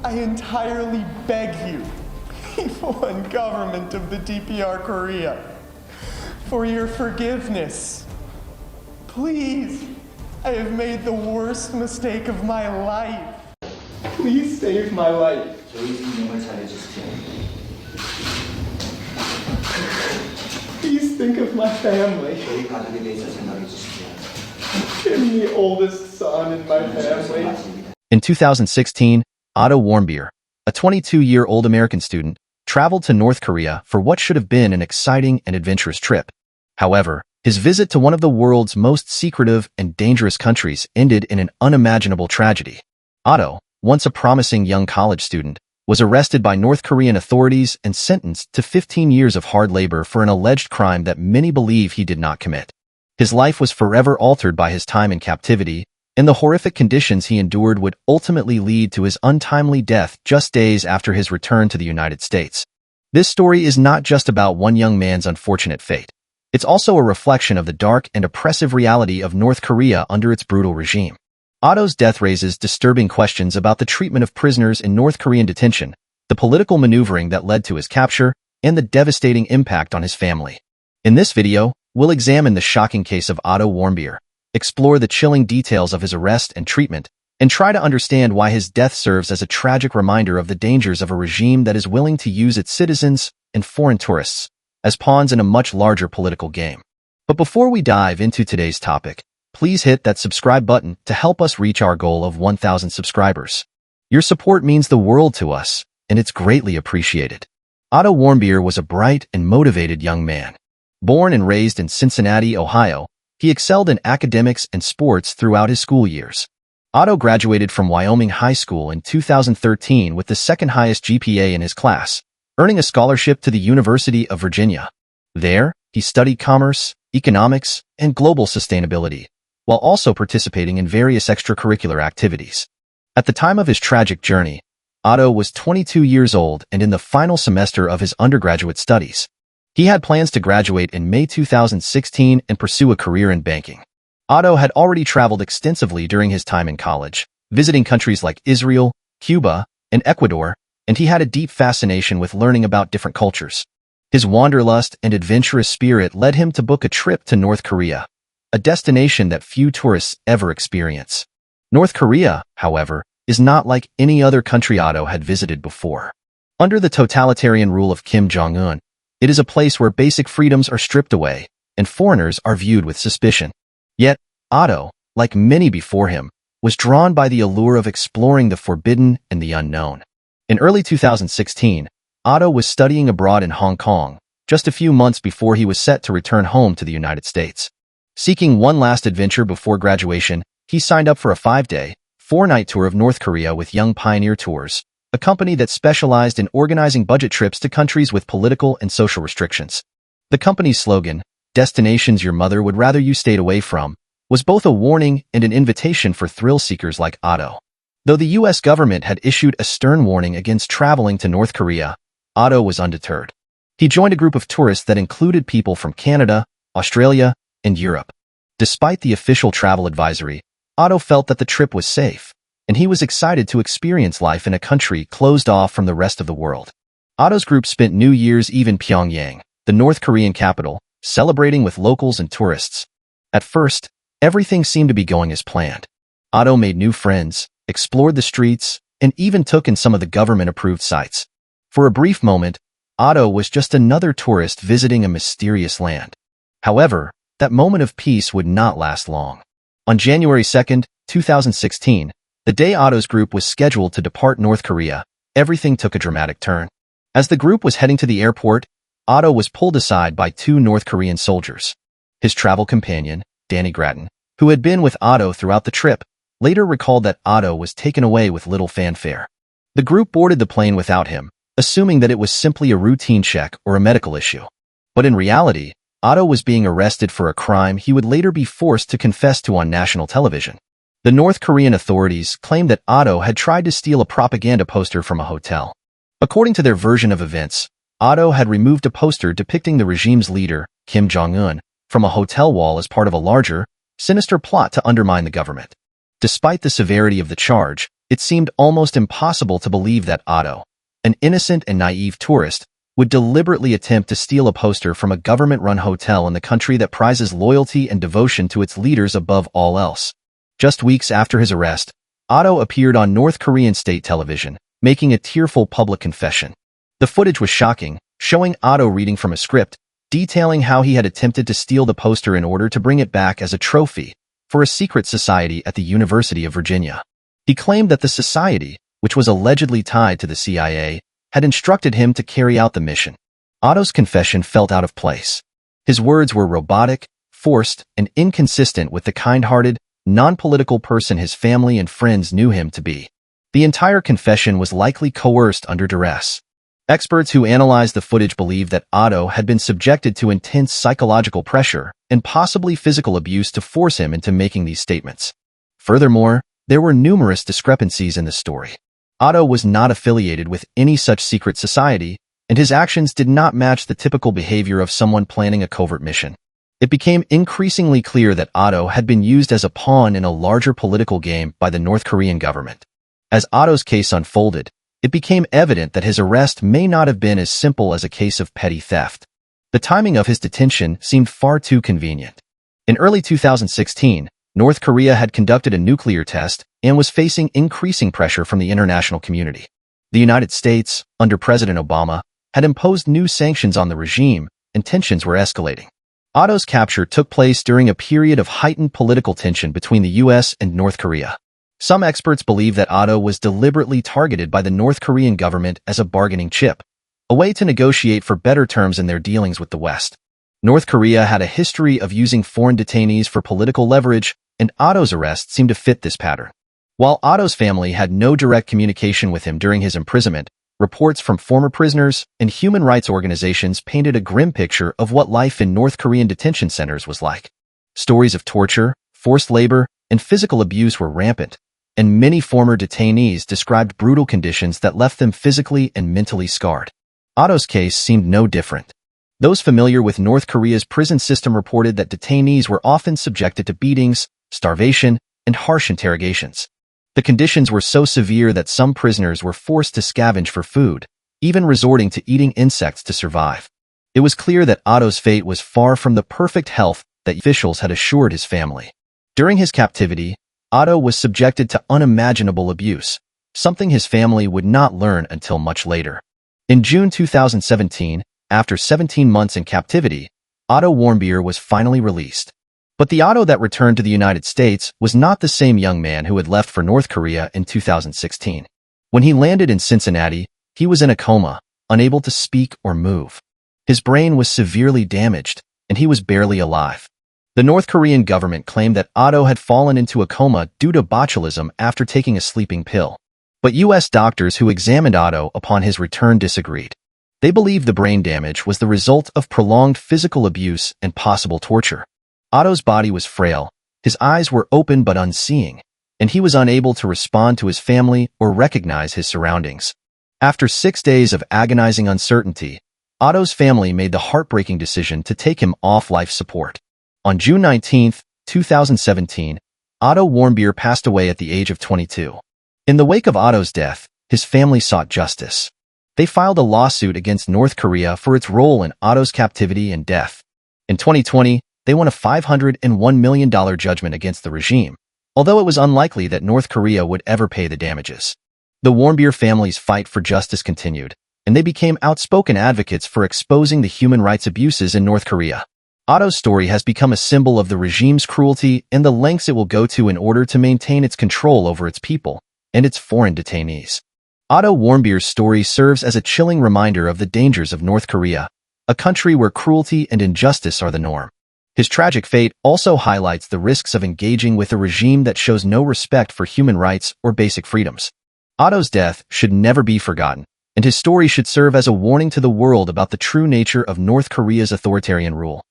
I entirely beg you, people and government of the DPR Korea, for your forgiveness. Please, I have made the worst mistake of my life. Please save my life. Please think of my family. I'm the oldest son in my family. In 2016, Otto Warmbier, a 22-year-old American student, traveled to North Korea for what should have been an exciting and adventurous trip. However, his visit to one of the world's most secretive and dangerous countries ended in an unimaginable tragedy. Otto, once a promising young college student, was arrested by North Korean authorities and sentenced to 15 years of hard labor for an alleged crime that many believe he did not commit. His life was forever altered by his time in captivity, and the horrific conditions he endured would ultimately lead to his untimely death just days after his return to the United States. This story is not just about one young man's unfortunate fate. It's also a reflection of the dark and oppressive reality of North Korea under its brutal regime. Otto's death raises disturbing questions about the treatment of prisoners in North Korean detention, the political maneuvering that led to his capture, and the devastating impact on his family. In this video, we'll examine the shocking case of Otto Warmbier, explore the chilling details of his arrest and treatment, and try to understand why his death serves as a tragic reminder of the dangers of a regime that is willing to use its citizens and foreign tourists as pawns in a much larger political game. But before we dive into today's topic, please hit that subscribe button to help us reach our goal of 1,000 subscribers. Your support means the world to us, and it's greatly appreciated. Otto Warmbier was a bright and motivated young man. Born and raised in Cincinnati, Ohio, he excelled in academics and sports throughout his school years. Otto graduated from Wyoming High School in 2013 with the second highest GPA in his class, earning a scholarship to the University of Virginia. There, he studied commerce, economics, and global sustainability, while also participating in various extracurricular activities. At the time of his tragic journey, Otto was 22 years old and in the final semester of his undergraduate studies. He had plans to graduate in May 2016 and pursue a career in banking. Otto had already traveled extensively during his time in college, visiting countries like Israel, Cuba, and Ecuador, and he had a deep fascination with learning about different cultures. His wanderlust and adventurous spirit led him to book a trip to North Korea, a destination that few tourists ever experience. North Korea, however, is not like any other country Otto had visited before. Under the totalitarian rule of Kim Jong-un, it is a place where basic freedoms are stripped away, and foreigners are viewed with suspicion. Yet, Otto, like many before him, was drawn by the allure of exploring the forbidden and the unknown. In early 2016, Otto was studying abroad in Hong Kong, just a few months before he was set to return home to the United States. Seeking one last adventure before graduation, he signed up for a 5-day, 4-night tour of North Korea with Young Pioneer Tours, a company that specialized in organizing budget trips to countries with political and social restrictions. The company's slogan, "Destinations Your Mother Would Rather You Stayed Away From," was both a warning and an invitation for thrill-seekers like Otto. Though the U.S. government had issued a stern warning against traveling to North Korea, Otto was undeterred. He joined a group of tourists that included people from Canada, Australia, and Europe. Despite the official travel advisory, Otto felt that the trip was safe, and he was excited to experience life in a country closed off from the rest of the world. Otto's group spent New Year's Eve in Pyongyang, the North Korean capital, celebrating with locals and tourists. At first, everything seemed to be going as planned. Otto made new friends, explored the streets, and even took in some of the government-approved sites. For a brief moment, Otto was just another tourist visiting a mysterious land. However, that moment of peace would not last long. On January 2, 2016, the day Otto's group was scheduled to depart North Korea, everything took a dramatic turn. As the group was heading to the airport, Otto was pulled aside by 2 North Korean soldiers. His travel companion, Danny Grattan, who had been with Otto throughout the trip, later recalled that Otto was taken away with little fanfare. The group boarded the plane without him, assuming that it was simply a routine check or a medical issue. But in reality, Otto was being arrested for a crime he would later be forced to confess to on national television. The North Korean authorities claimed that Otto had tried to steal a propaganda poster from a hotel. According to their version of events, Otto had removed a poster depicting the regime's leader, Kim Jong-un, from a hotel wall as part of a larger, sinister plot to undermine the government. Despite the severity of the charge, It seemed almost impossible to believe that Otto, an innocent and naive tourist, would deliberately attempt to steal a poster from a government-run hotel in the country that prizes loyalty and devotion to its leaders above all else. Just weeks after his arrest, Otto appeared on North Korean state television, making a tearful public confession. The footage was shocking, showing Otto reading from a script, detailing how he had attempted to steal the poster in order to bring it back as a trophy for a secret society at the University of Virginia. He claimed that the society, which was allegedly tied to the CIA, had instructed him to carry out the mission. Otto's confession felt out of place. His words were robotic, forced, and inconsistent with the kind-hearted, non-political person his family and friends knew him to be. The entire confession was likely coerced under duress. Experts who analyzed the footage believe that Otto had been subjected to intense psychological pressure and possibly physical abuse to force him into making these statements. Furthermore, there were numerous discrepancies in the story. Otto was not affiliated with any such secret society, and his actions did not match the typical behavior of someone planning a covert mission. It became increasingly clear that Otto had been used as a pawn in a larger political game by the North Korean government. As Otto's case unfolded, it became evident that his arrest may not have been as simple as a case of petty theft. The timing of his detention seemed far too convenient. In early 2016, North Korea had conducted a nuclear test and was facing increasing pressure from the international community. The United States, under President Obama, had imposed new sanctions on the regime, and tensions were escalating. Otto's capture took place during a period of heightened political tension between the U.S. and North Korea. Some experts believe that Otto was deliberately targeted by the North Korean government as a bargaining chip, a way to negotiate for better terms in their dealings with the West. North Korea had a history of using foreign detainees for political leverage, and Otto's arrest seemed to fit this pattern. While Otto's family had no direct communication with him during his imprisonment, reports from former prisoners and human rights organizations painted a grim picture of what life in North Korean detention centers was like. Stories of torture, forced labor, and physical abuse were rampant, and many former detainees described brutal conditions that left them physically and mentally scarred. Otto's case seemed no different. Those familiar with North Korea's prison system reported that detainees were often subjected to beatings, starvation, and harsh interrogations. The conditions were so severe that some prisoners were forced to scavenge for food, even resorting to eating insects to survive. It was clear that Otto's fate was far from the perfect health that officials had assured his family. During his captivity, Otto was subjected to unimaginable abuse, something his family would not learn until much later. In June 2017, after 17 months in captivity, Otto Warmbier was finally released. But the Otto that returned to the United States was not the same young man who had left for North Korea in 2016. When he landed in Cincinnati, he was in a coma, unable to speak or move. His brain was severely damaged, and he was barely alive. The North Korean government claimed that Otto had fallen into a coma due to botulism after taking a sleeping pill. But U.S. doctors who examined Otto upon his return disagreed. They believed the brain damage was the result of prolonged physical abuse and possible torture. Otto's body was frail, his eyes were open but unseeing, and he was unable to respond to his family or recognize his surroundings. After 6 days of agonizing uncertainty, Otto's family made the heartbreaking decision to take him off life support. On June 19, 2017, Otto Warmbier passed away at the age of 22. In the wake of Otto's death, his family sought justice. They filed a lawsuit against North Korea for its role in Otto's captivity and death. In 2020, they won a $501 million judgment against the regime, although it was unlikely that North Korea would ever pay the damages. The Warmbier family's fight for justice continued, and they became outspoken advocates for exposing the human rights abuses in North Korea. Otto's story has become a symbol of the regime's cruelty and the lengths it will go to in order to maintain its control over its people and its foreign detainees. Otto Warmbier's story serves as a chilling reminder of the dangers of North Korea, a country where cruelty and injustice are the norm. His tragic fate also highlights the risks of engaging with a regime that shows no respect for human rights or basic freedoms. Otto's death should never be forgotten, and his story should serve as a warning to the world about the true nature of North Korea's authoritarian rule.